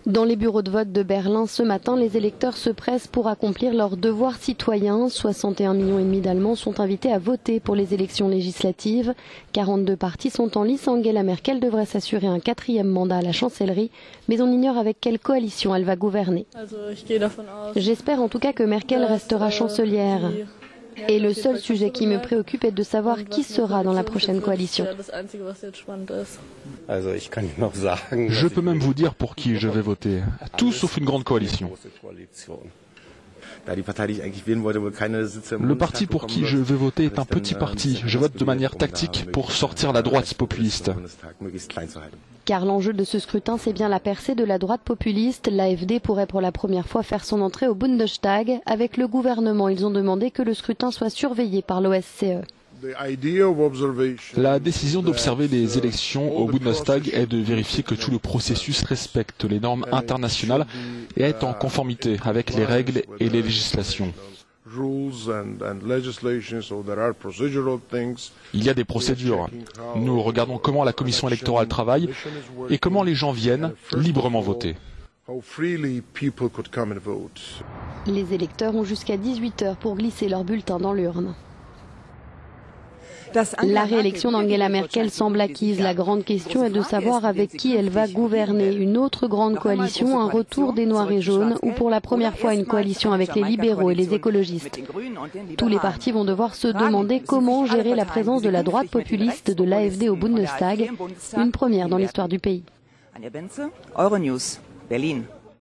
Dans les bureaux de vote de Berlin ce matin, les électeurs se pressent pour accomplir leurs devoirs citoyens. 61,5 millions d'Allemands sont invités à voter pour les élections législatives. 42 partis sont en lice. Angela Merkel devrait s'assurer un 4e mandat à la chancellerie, mais on ignore avec quelle coalition elle va gouverner. J'espère en tout cas que Merkel restera chancelière. Et le seul sujet qui me préoccupe est de savoir qui sera dans la prochaine coalition. Je peux même vous dire pour qui je vais voter. Tout sauf une grande coalition. Le parti pour qui je vais voter est un petit parti. Je vote de manière tactique pour sortir la droite populiste. Car l'enjeu de ce scrutin, c'est bien la percée de la droite populiste. L'AfD pourrait pour la première fois faire son entrée au Bundestag. Avec le gouvernement, ils ont demandé que le scrutin soit surveillé par l'OSCE. La décision d'observer les élections au Bundestag est de vérifier que tout le processus respecte les normes internationales et est en conformité avec les règles et les législations. Il y a des procédures. Nous regardons comment la commission électorale travaille et comment les gens viennent librement voter. Les électeurs ont jusqu'à 18 heures pour glisser leur bulletin dans l'urne. La réélection d'Angela Merkel semble acquise. La grande question est de savoir avec qui elle va gouverner. Une autre grande coalition, un retour des Noirs et Jaunes, ou pour la première fois une coalition avec les libéraux et les écologistes. Tous les partis vont devoir se demander comment gérer la présence de la droite populiste de l'AfD au Bundestag, une première dans l'histoire du pays. Euronews, Berlin.